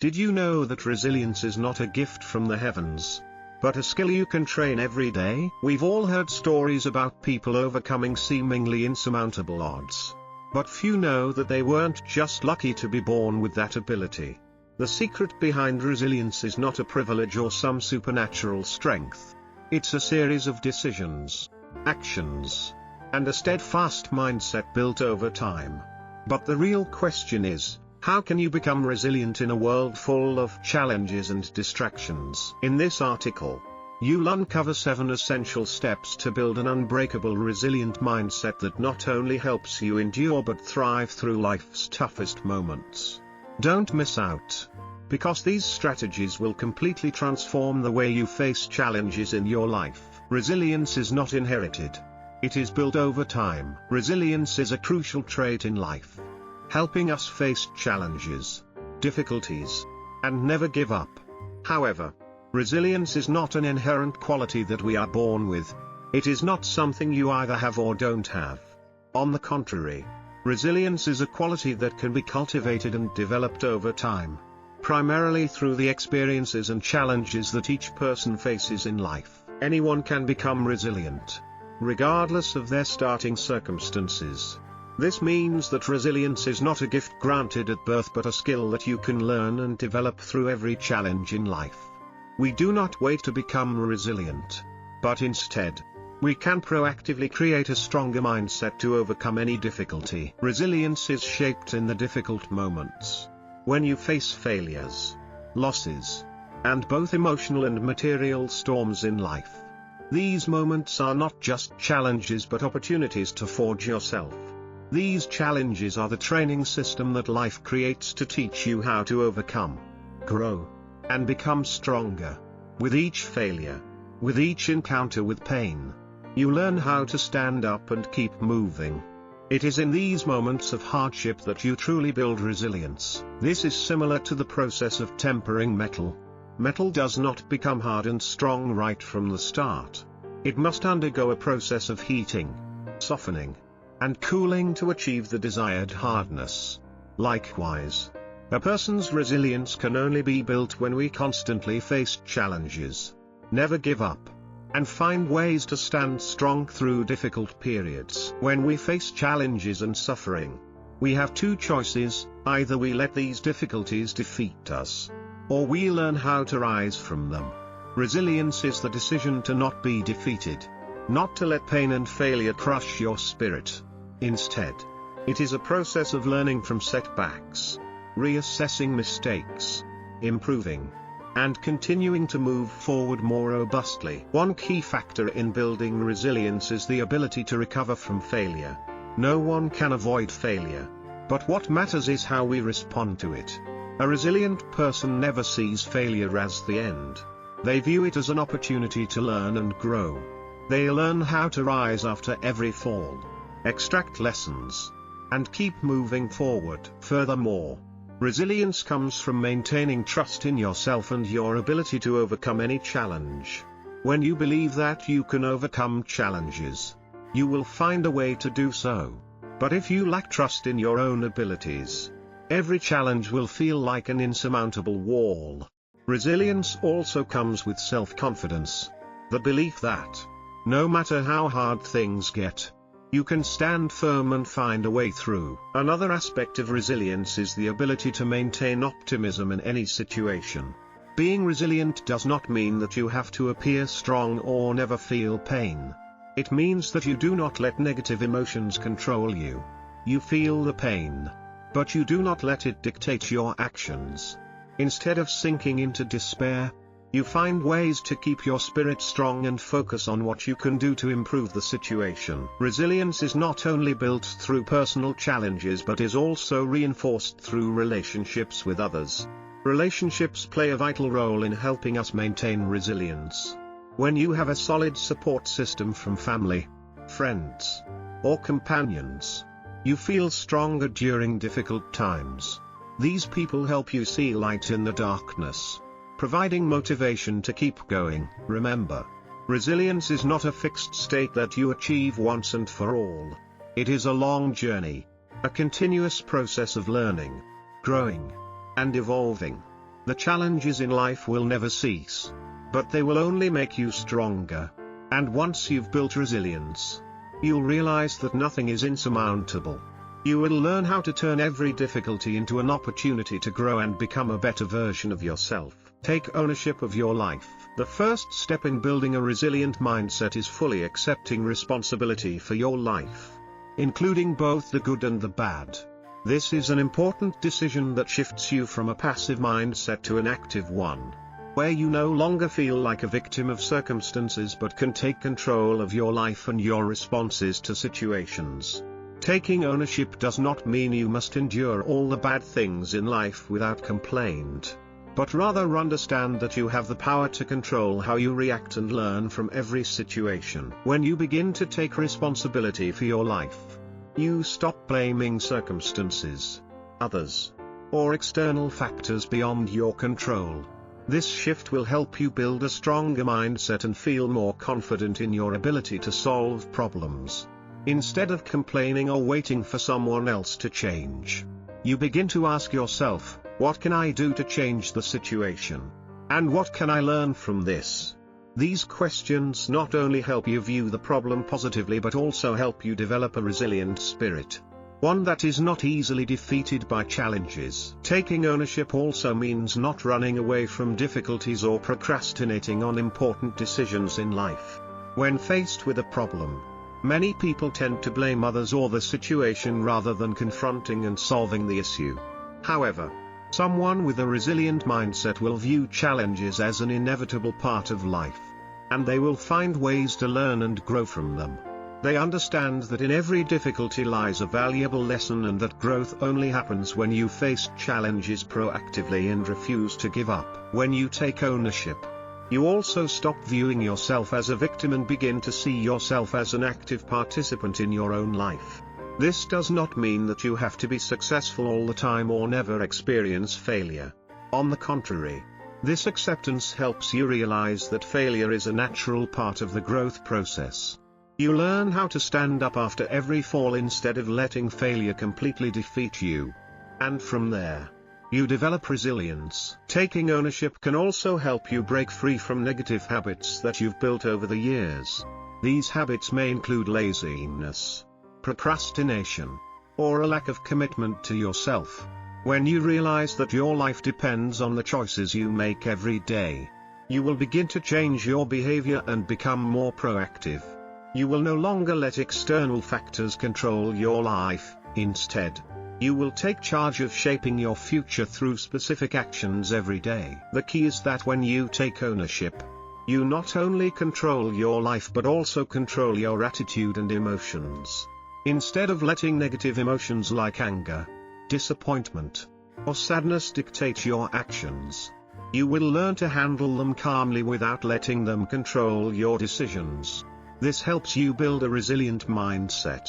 Did you know that resilience is not a gift from the heavens, but a skill you can train every day? We've all heard stories about people overcoming seemingly insurmountable odds. But few know that they weren't just lucky to be born with that ability. The secret behind resilience is not a privilege or some supernatural strength. It's a series of decisions, actions, and a steadfast mindset built over time. But the real question is, how can you become resilient in a world full of challenges and distractions? In this article, you'll uncover 7 essential steps to build an unbreakable resilient mindset that not only helps you endure but thrive through life's toughest moments. Don't miss out, because these strategies will completely transform the way you face challenges in your life. Resilience is not inherited. It is built over time. Resilience is a crucial trait in life, helping us face challenges, difficulties, and never give up. However, resilience is not an inherent quality that we are born with. It is not something you either have or don't have. On the contrary, resilience is a quality that can be cultivated and developed over time, primarily through the experiences and challenges that each person faces in life. Anyone can become resilient, regardless of their starting circumstances. This means that resilience is not a gift granted at birth but a skill that you can learn and develop through every challenge in life. We do not wait to become resilient, but instead, we can proactively create a stronger mindset to overcome any difficulty. Resilience is shaped in the difficult moments. When you face failures, losses, and both emotional and material storms in life. These moments are not just challenges but opportunities to forge yourself. These challenges are the training system that life creates to teach you how to overcome, grow, and become stronger. With each failure, with each encounter with pain, you learn how to stand up and keep moving. It is in these moments of hardship that you truly build resilience. This is similar to the process of tempering metal. Metal does not become hard and strong right from the start. It must undergo a process of heating, softening, and cooling to achieve the desired hardness. Likewise, a person's resilience can only be built when we constantly face challenges, never give up, and find ways to stand strong through difficult periods. When we face challenges and suffering, we have two choices: either we let these difficulties defeat us, or we learn how to rise from them. Resilience is the decision to not be defeated, not to let pain and failure crush your spirit. Instead, it is a process of learning from setbacks, reassessing mistakes, improving, and continuing to move forward more robustly. One key factor in building resilience is the ability to recover from failure. No one can avoid failure, but what matters is how we respond to it. A resilient person never sees failure as the end. They view it as an opportunity to learn and grow. They learn how to rise after every fall, extract lessons, and keep moving forward. Furthermore, resilience comes from maintaining trust in yourself and your ability to overcome any challenge. When you believe that you can overcome challenges, you will find a way to do so. But if you lack trust in your own abilities, every challenge will feel like an insurmountable wall. Resilience also comes with self-confidence, the belief that, no matter how hard things get, you can stand firm and find a way through. Another aspect of resilience is the ability to maintain optimism in any situation. Being resilient does not mean that you have to appear strong or never feel pain. It means that you do not let negative emotions control you. You feel the pain, but you do not let it dictate your actions. Instead of sinking into despair, you find ways to keep your spirit strong and focus on what you can do to improve the situation. Resilience is not only built through personal challenges but is also reinforced through relationships with others. Relationships play a vital role in helping us maintain resilience. When you have a solid support system from family, friends, or companions, you feel stronger during difficult times. These people help you see light in the darkness, providing motivation to keep going. Remember, resilience is not a fixed state that you achieve once and for all. It is a long journey, a continuous process of learning, growing, and evolving. The challenges in life will never cease, but they will only make you stronger. And once you've built resilience, you'll realize that nothing is insurmountable. You will learn how to turn every difficulty into an opportunity to grow and become a better version of yourself. Take ownership of your life. The first step in building a resilient mindset is fully accepting responsibility for your life, including both the good and the bad. This is an important decision that shifts you from a passive mindset to an active one, where you no longer feel like a victim of circumstances but can take control of your life and your responses to situations. Taking ownership does not mean you must endure all the bad things in life without complaint, but rather understand that you have the power to control how you react and learn from every situation. When you begin to take responsibility for your life, you stop blaming circumstances, others, or external factors beyond your control. This shift will help you build a stronger mindset and feel more confident in your ability to solve problems. Instead of complaining or waiting for someone else to change, you begin to ask yourself, what can I do to change the situation? And what can I learn from this? These questions not only help you view the problem positively but also help you develop a resilient spirit, one that is not easily defeated by challenges. Taking ownership also means not running away from difficulties or procrastinating on important decisions in life. When faced with a problem, many people tend to blame others or the situation rather than confronting and solving the issue. However, someone with a resilient mindset will view challenges as an inevitable part of life, and they will find ways to learn and grow from them. They understand that in every difficulty lies a valuable lesson and that growth only happens when you face challenges proactively and refuse to give up. When you take ownership, you also stop viewing yourself as a victim and begin to see yourself as an active participant in your own life. This does not mean that you have to be successful all the time or never experience failure. On the contrary, this acceptance helps you realize that failure is a natural part of the growth process. You learn how to stand up after every fall instead of letting failure completely defeat you. And from there, you develop resilience. Taking ownership can also help you break free from negative habits that you've built over the years. These habits may include laziness, procrastination, or a lack of commitment to yourself. When you realize that your life depends on the choices you make every day, you will begin to change your behavior and become more proactive. You will no longer let external factors control your life. Instead, you will take charge of shaping your future through specific actions every day. The key is that when you take ownership, you not only control your life but also control your attitude and emotions. Instead of letting negative emotions like anger, disappointment, or sadness dictate your actions, you will learn to handle them calmly without letting them control your decisions. This helps you build a resilient mindset,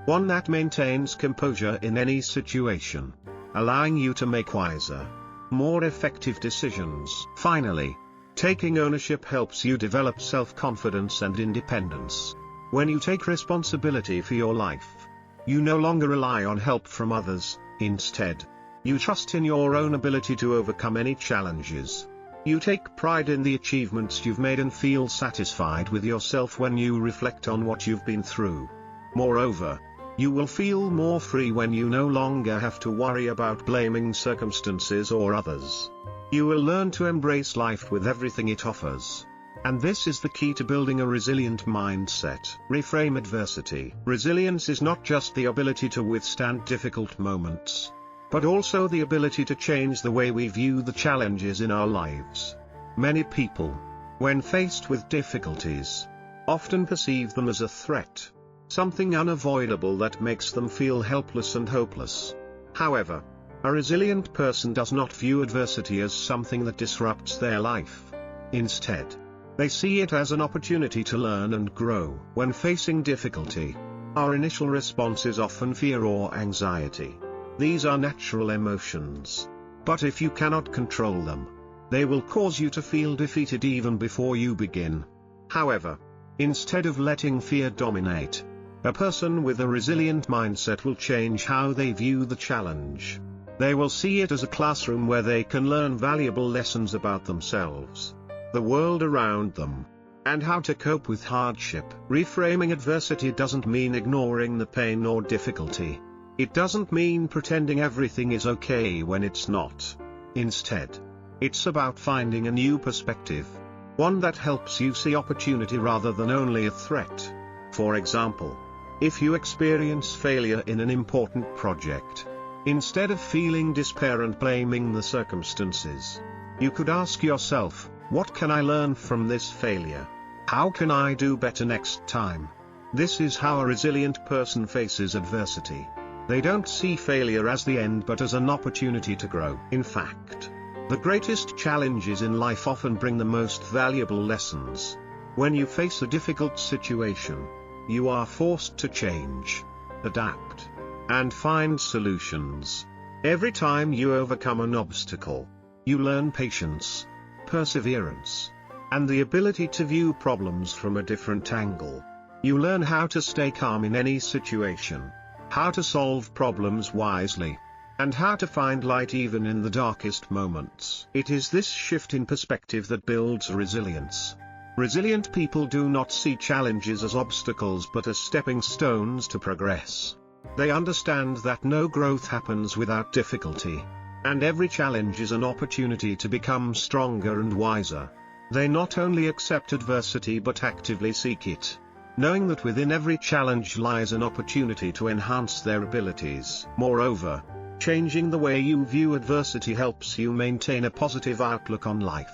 one that maintains composure in any situation, allowing you to make wiser, more effective decisions. Finally, taking ownership helps you develop self-confidence and independence. When you take responsibility for your life, you no longer rely on help from others. Instead, you trust in your own ability to overcome any challenges. You take pride in the achievements you've made and feel satisfied with yourself when you reflect on what you've been through. Moreover, you will feel more free when you no longer have to worry about blaming circumstances or others. You will learn to embrace life with everything it offers. And this is the key to building a resilient mindset. Reframe adversity. Resilience is not just the ability to withstand difficult moments, but also the ability to change the way we view the challenges in our lives. Many people, when faced with difficulties, often perceive them as a threat, something unavoidable that makes them feel helpless and hopeless. However, a resilient person does not view adversity as something that disrupts their life. Instead, they see it as an opportunity to learn and grow. When facing difficulty, our initial response is often fear or anxiety. These are natural emotions, but if you cannot control them, they will cause you to feel defeated even before you begin. However, instead of letting fear dominate, a person with a resilient mindset will change how they view the challenge. They will see it as a classroom where they can learn valuable lessons about themselves, the world around them, and how to cope with hardship. Reframing adversity doesn't mean ignoring the pain or difficulty. It doesn't mean pretending everything is okay when it's not. Instead, it's about finding a new perspective, one that helps you see opportunity rather than only a threat. For example, if you experience failure in an important project, instead of feeling despair and blaming the circumstances, you could ask yourself, what can I learn from this failure? How can I do better next time? This is how a resilient person faces adversity. They don't see failure as the end but as an opportunity to grow. In fact, the greatest challenges in life often bring the most valuable lessons. When you face a difficult situation, you are forced to change, adapt, and find solutions. Every time you overcome an obstacle, you learn patience, perseverance, and the ability to view problems from a different angle. You learn how to stay calm in any situation, how to solve problems wisely, and how to find light even in the darkest moments. It is this shift in perspective that builds resilience. Resilient people do not see challenges as obstacles but as stepping stones to progress. They understand that no growth happens without difficulty, and every challenge is an opportunity to become stronger and wiser. They not only accept adversity but actively seek it, knowing that within every challenge lies an opportunity to enhance their abilities. Moreover, changing the way you view adversity helps you maintain a positive outlook on life.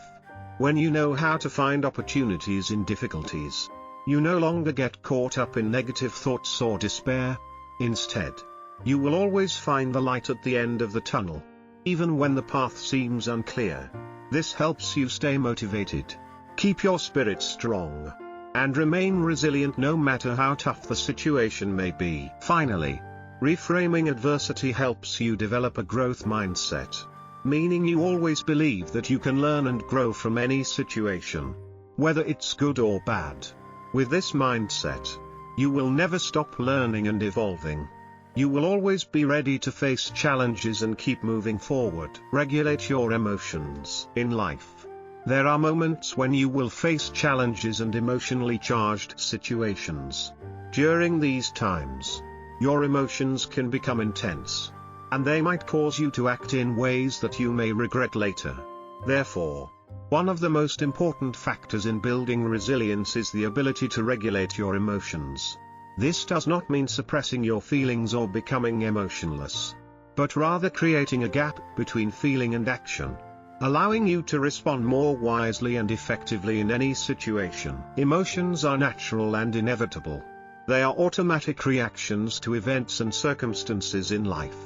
When you know how to find opportunities in difficulties, you no longer get caught up in negative thoughts or despair. Instead, you will always find the light at the end of the tunnel, even when the path seems unclear. This helps you stay motivated, keep your spirit strong, and remain resilient no matter how tough the situation may be. Finally, reframing adversity helps you develop a growth mindset, meaning you always believe that you can learn and grow from any situation, whether it's good or bad. With this mindset, you will never stop learning and evolving. You will always be ready to face challenges and keep moving forward. Regulate your emotions. In life, there are moments when you will face challenges and emotionally charged situations. During these times, your emotions can become intense, and they might cause you to act in ways that you may regret later. Therefore, one of the most important factors in building resilience is the ability to regulate your emotions. This does not mean suppressing your feelings or becoming emotionless, but rather creating a gap between feeling and action, allowing you to respond more wisely and effectively in any situation. Emotions are natural and inevitable. They are automatic reactions to events and circumstances in life.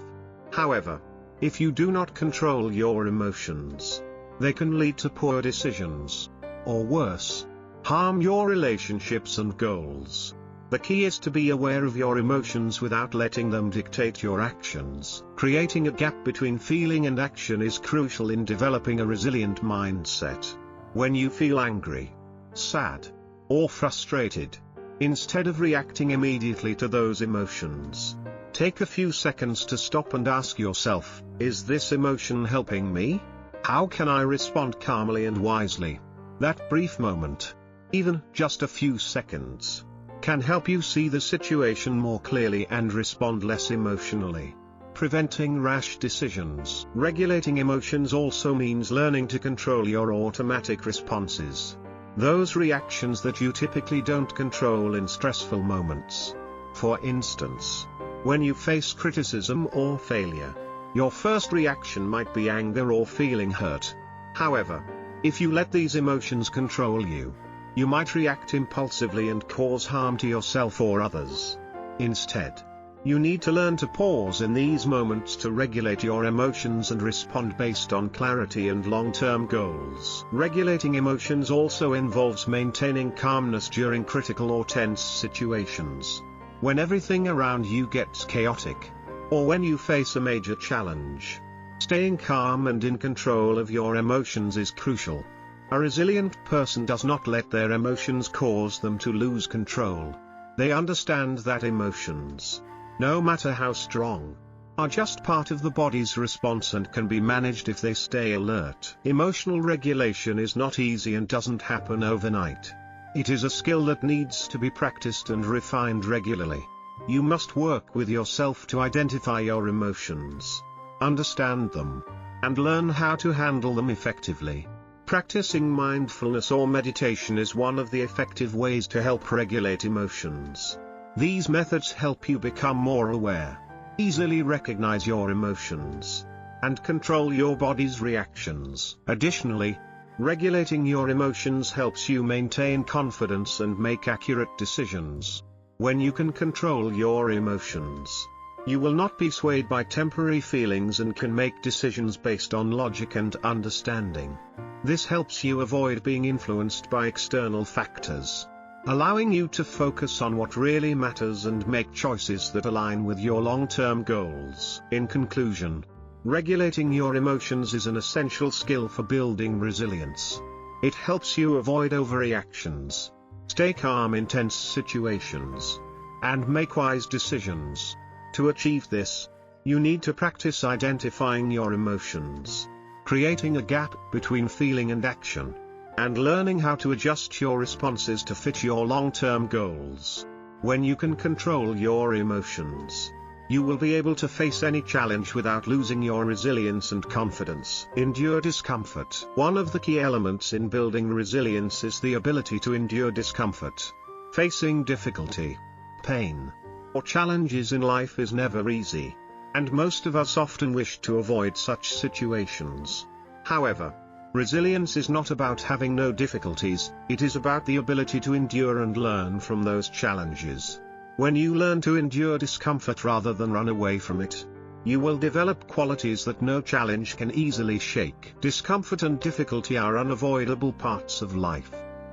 However, if you do not control your emotions, they can lead to poor decisions, or worse, harm your relationships and goals. The key is to be aware of your emotions without letting them dictate your actions. Creating a gap between feeling and action is crucial in developing a resilient mindset. When you feel angry, sad, or frustrated, instead of reacting immediately to those emotions, take a few seconds to stop and ask yourself, is this emotion helping me? How can I respond calmly and wisely? That brief moment, even just a few seconds, can help you see the situation more clearly and respond less emotionally. Preventing rash decisions. Regulating emotions also means learning to control your automatic responses, those reactions that you typically don't control in stressful moments. For instance, when you face criticism or failure, your first reaction might be anger or feeling hurt. However, if you let these emotions control you, you might react impulsively and cause harm to yourself or others. Instead, you need to learn to pause in these moments to regulate your emotions and respond based on clarity and long-term goals. Regulating emotions also involves maintaining calmness during critical or tense situations. When everything around you gets chaotic, or when you face a major challenge, staying calm and in control of your emotions is crucial. A resilient person does not let their emotions cause them to lose control. They understand that emotions, no matter how strong, are just part of the body's response and can be managed if they stay alert. Emotional regulation is not easy and doesn't happen overnight. It is a skill that needs to be practiced and refined regularly. You must work with yourself to identify your emotions, understand them, and learn how to handle them effectively. Practicing mindfulness or meditation is one of the effective ways to help regulate emotions. These methods help you become more aware, easily recognize your emotions, and control your body's reactions. Additionally, regulating your emotions helps you maintain confidence and make accurate decisions. When you can control your emotions, you will not be swayed by temporary feelings and can make decisions based on logic and understanding. This helps you avoid being influenced by external factors, allowing you to focus on what really matters and make choices that align with your long-term goals. In conclusion, regulating your emotions is an essential skill for building resilience. It helps you avoid overreactions, stay calm in tense situations, and make wise decisions. To achieve this, you need to practice identifying your emotions, creating a gap between feeling and action, and learning how to adjust your responses to fit your long-term goals. When you can control your emotions, you will be able to face any challenge without losing your resilience and confidence. Endure discomfort. One of the key elements in building resilience is the ability to endure discomfort. Facing difficulty, pain, or challenges in life is never easy, and most of us often wish to avoid such situations. However, resilience is not about having no difficulties, it is about the ability to endure and learn from those challenges. When you learn to endure discomfort rather than run away from it, you will develop qualities that no challenge can easily shake. Discomfort and difficulty are unavoidable parts of life.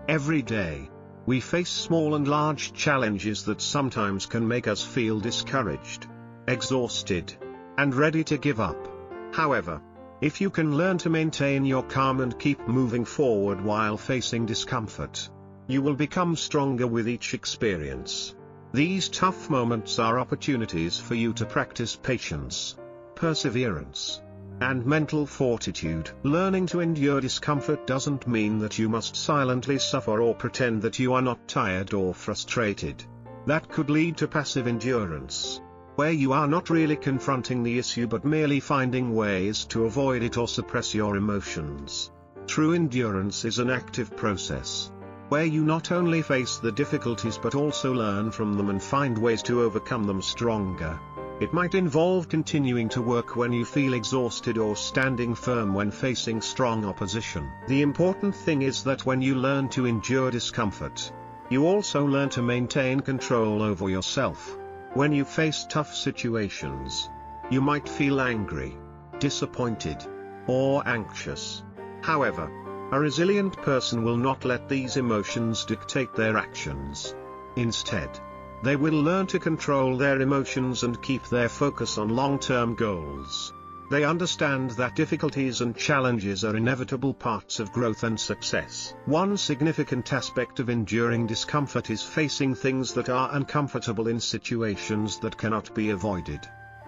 Every day, we face small and large challenges that sometimes can make us feel discouraged, exhausted, and ready to give up. However, if you can learn to maintain your calm and keep moving forward while facing discomfort, you will become stronger with each experience. These tough moments are opportunities for you to practice patience, perseverance, and mental fortitude. Learning to endure discomfort doesn't mean that you must silently suffer or pretend that you are not tired or frustrated. That could lead to passive endurance, where you are not really confronting the issue but merely finding ways to avoid it or suppress your emotions. True endurance is an active process, where you not only face the difficulties but also learn from them and find ways to overcome them stronger. It might involve continuing to work when you feel exhausted or standing firm when facing strong opposition. The important thing is that when you learn to endure discomfort, you also learn to maintain control over yourself. When you face tough situations, you might feel angry, disappointed, or anxious. However, a resilient person will not let these emotions dictate their actions. Instead, they will learn to control their emotions and keep their focus on long-term goals. They understand that difficulties and challenges are inevitable parts of growth and success. One significant aspect of enduring discomfort is facing things that are uncomfortable in situations that cannot be avoided.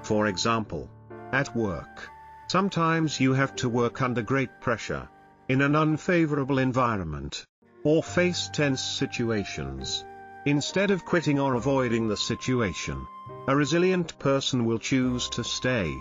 For example, at work, sometimes you have to work under great pressure, in an unfavorable environment, or face tense situations. Instead of quitting or avoiding the situation, a resilient person will choose to stay,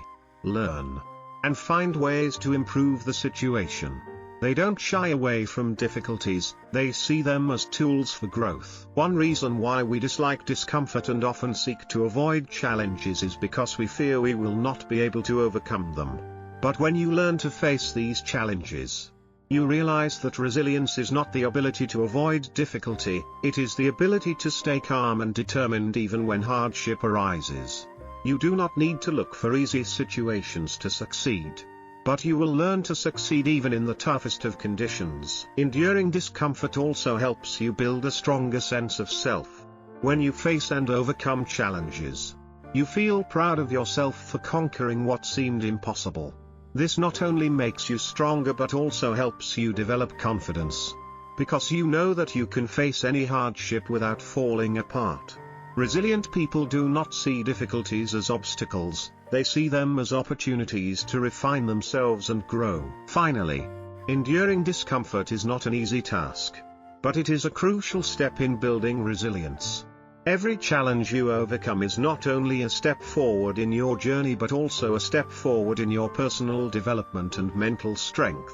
learn, and find ways to improve the situation. They don't shy away from difficulties, they see them as tools for growth. One reason why we dislike discomfort and often seek to avoid challenges is because we fear we will not be able to overcome them. But when you learn to face these challenges, you realize that resilience is not the ability to avoid difficulty, it is the ability to stay calm and determined even when hardship arises. You do not need to look for easy situations to succeed, but you will learn to succeed even in the toughest of conditions. Enduring discomfort also helps you build a stronger sense of self. When you face and overcome challenges, you feel proud of yourself for conquering what seemed impossible. This not only makes you stronger but also helps you develop confidence, because you know that you can face any hardship without falling apart. Resilient people do not see difficulties as obstacles, They see them as opportunities to refine themselves and grow. Finally, enduring discomfort is not an easy task, but it is a crucial step in building resilience. Every challenge you overcome is not only a step forward in your journey but also a step forward in your personal development and mental strength.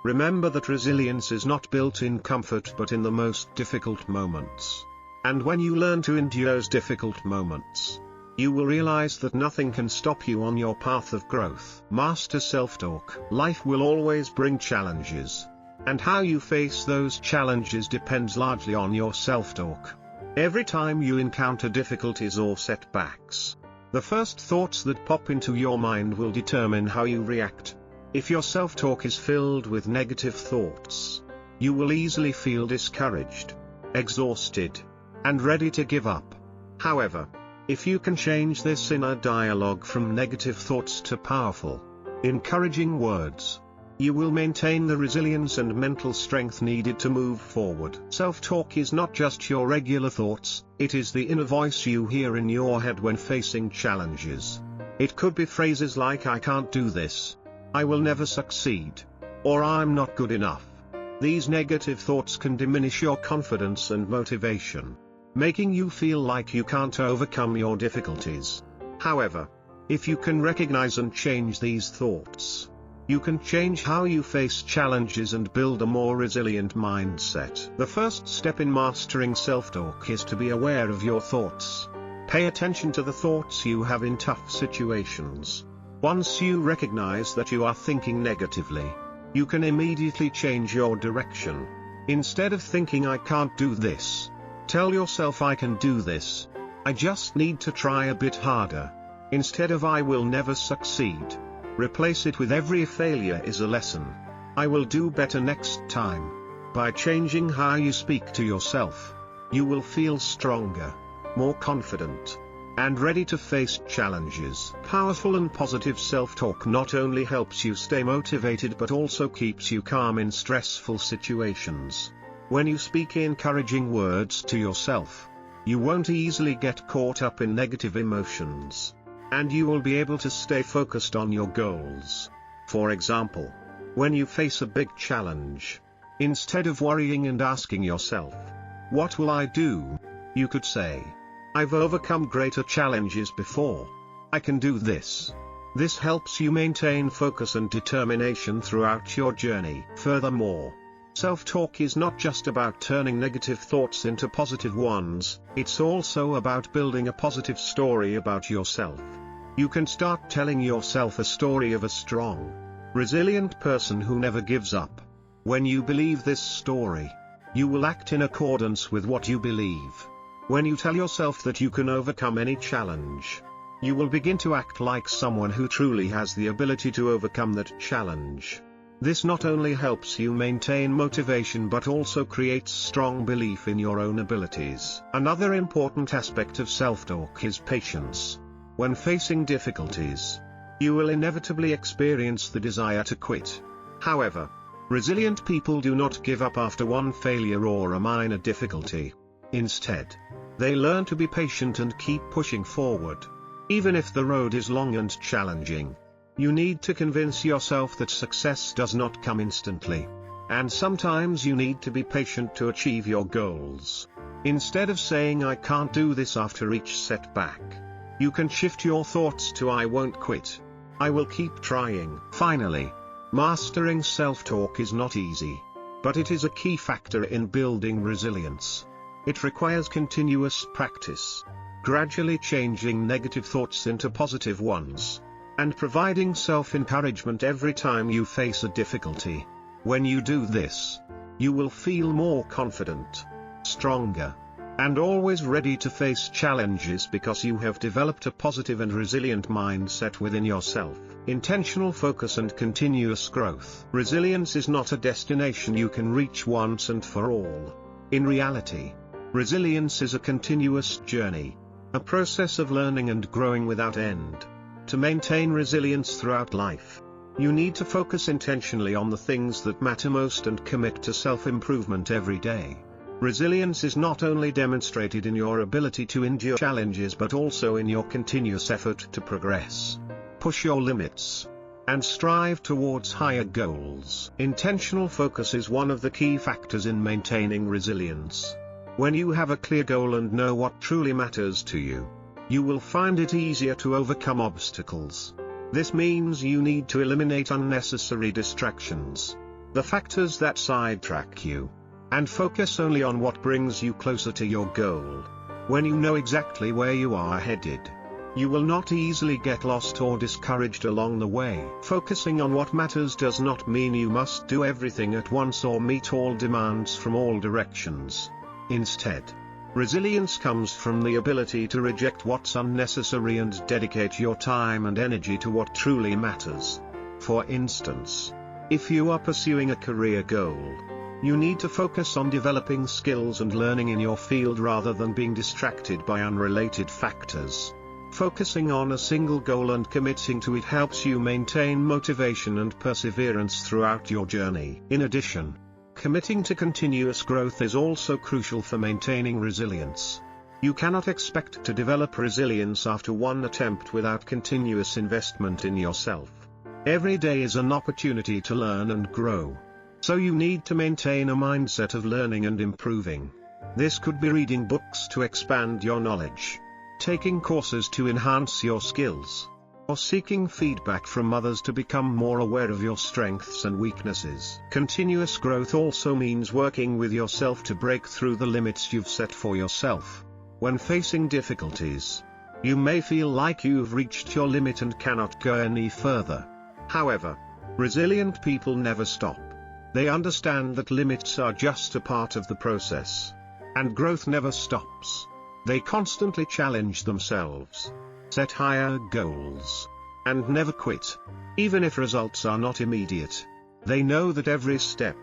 Remember that resilience is not built in comfort but in the most difficult moments. And when you learn to endure those difficult moments, you will realize that nothing can stop you on your path of growth. Master self-talk. Life will always bring challenges, and how you face those challenges depends largely on your self-talk. Every time you encounter difficulties or setbacks, the first thoughts that pop into your mind will determine how you react. If your self-talk is filled with negative thoughts, you will easily feel discouraged, exhausted, and ready to give up. However, if you can change this inner dialogue from negative thoughts to powerful, encouraging words, you will maintain the resilience and mental strength needed to move forward. Self-talk is not just your regular thoughts, it is the inner voice you hear in your head when facing challenges. It could be phrases like "I can't do this," "I will never succeed," or "I'm not good enough." These negative thoughts can diminish your confidence and motivation, making you feel like you can't overcome your difficulties. However, if you can recognize and change these thoughts, you can change how you face challenges and build a more resilient mindset. The first step in mastering self-talk is to be aware of your thoughts. Pay attention to the thoughts you have in tough situations. Once you recognize that you are thinking negatively, you can immediately change your direction. Instead of thinking "I can't do this," tell yourself "I can do this. I just need to try a bit harder." Instead of "I will never succeed," replace it with "Every failure is a lesson. I will do better next time." By changing how you speak to yourself, you will feel stronger, more confident, and ready to face challenges. Powerful and positive self-talk not only helps you stay motivated but also keeps you calm in stressful situations. When you speak encouraging words to yourself, you won't easily get caught up in negative emotions, and you will be able to stay focused on your goals. For example, when you face a big challenge, instead of worrying and asking yourself, "What will I do?" you could say, "I've overcome greater challenges before. I can do this." This helps you maintain focus and determination throughout your journey. Furthermore, self-talk is not just about turning negative thoughts into positive ones, it's also about building a positive story about yourself. You can start telling yourself a story of a strong, resilient person who never gives up. When you believe this story, you will act in accordance with what you believe. When you tell yourself that you can overcome any challenge, you will begin to act like someone who truly has the ability to overcome that challenge. This not only helps you maintain motivation but also creates strong belief in your own abilities. Another important aspect of self-talk is patience. When facing difficulties, you will inevitably experience the desire to quit. However, resilient people do not give up after one failure or a minor difficulty. Instead, they learn to be patient and keep pushing forward. Even if the road is long and challenging, you need to convince yourself that success does not come instantly. And sometimes you need to be patient to achieve your goals. Instead of saying "I can't do this" after each setback, you can shift your thoughts to "I won't quit. I will keep trying." Finally, mastering self-talk is not easy, but it is a key factor in building resilience. It requires continuous practice, gradually changing negative thoughts into positive ones, and providing self-encouragement every time you face a difficulty. When you do this, you will feel more confident, stronger, and always ready to face challenges because you have developed a positive and resilient mindset within yourself. Intentional focus and continuous growth. Resilience is not a destination you can reach once and for all. In reality, resilience is a continuous journey, a process of learning and growing without end. To maintain resilience throughout life, you need to focus intentionally on the things that matter most and commit to self-improvement every day. Resilience is not only demonstrated in your ability to endure challenges but also in your continuous effort to progress. push your limits, and strive towards higher goals. Intentional focus is one of the key factors in maintaining resilience. When you have a clear goal and know what truly matters to you, you will find it easier to overcome obstacles. This means you need to eliminate unnecessary distractions, the factors that sidetrack you, and focus only on what brings you closer to your goal. When you know exactly where you are headed, you will not easily get lost or discouraged along the way. Focusing on what matters does not mean you must do everything at once or meet all demands from all directions. Instead, resilience comes from the ability to reject what's unnecessary and dedicate your time and energy to what truly matters. For instance, if you are pursuing a career goal, you need to focus on developing skills and learning in your field rather than being distracted by unrelated factors. Focusing on a single goal and committing to it helps you maintain motivation and perseverance throughout your journey. In addition, committing to continuous growth is also crucial for maintaining resilience. You cannot expect to develop resilience after one attempt without continuous investment in yourself. Every day is an opportunity to learn and grow. So you need to maintain a mindset of learning and improving. This could be reading books to expand your knowledge, taking courses to enhance your skills, or seeking feedback from others to become more aware of your strengths and weaknesses. Continuous growth also means working with yourself to break through the limits you've set for yourself. When facing difficulties, you may feel like you've reached your limit and cannot go any further. However, resilient people never stop. They understand that limits are just a part of the process, and growth never stops. They constantly challenge themselves, set higher goals, and never quit. Even if results are not immediate, they know that every step,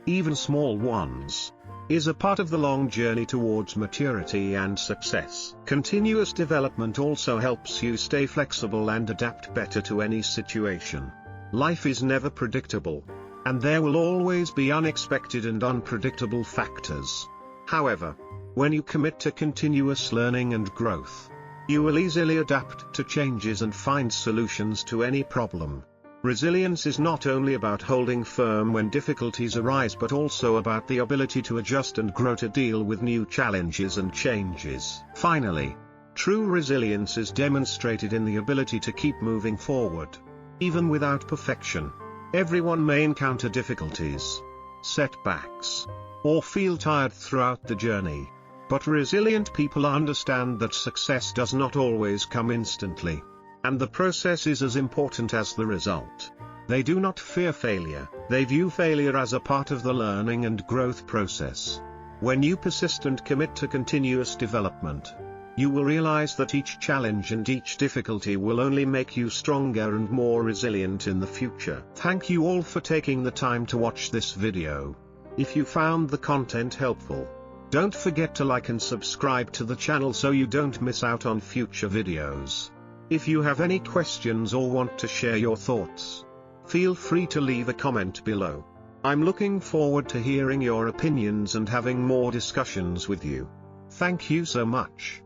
even small ones, is a part of the long journey towards maturity and success. Continuous development also helps you stay flexible and adapt better to any situation. Life is never predictable, and there will always be unexpected and unpredictable factors. However, when you commit to continuous learning and growth, you will easily adapt to changes and find solutions to any problem. Resilience is not only about holding firm when difficulties arise but also about the ability to adjust and grow to deal with new challenges and changes. Finally, true resilience is demonstrated in the ability to keep moving forward, even without perfection. Everyone may encounter difficulties, setbacks, or feel tired throughout the journey. But resilient people understand that success does not always come instantly, and the process is as important as the result. They do not fear failure, they view failure as a part of the learning and growth process. When you persist and commit to continuous development, you will realize that each challenge and each difficulty will only make you stronger and more resilient in the future. Thank you all for taking the time to watch this video. If you found the content helpful, don't forget to like and subscribe to the channel so you don't miss out on future videos. If you have any questions or want to share your thoughts, feel free to leave a comment below. I'm looking forward to hearing your opinions and having more discussions with you. Thank you so much.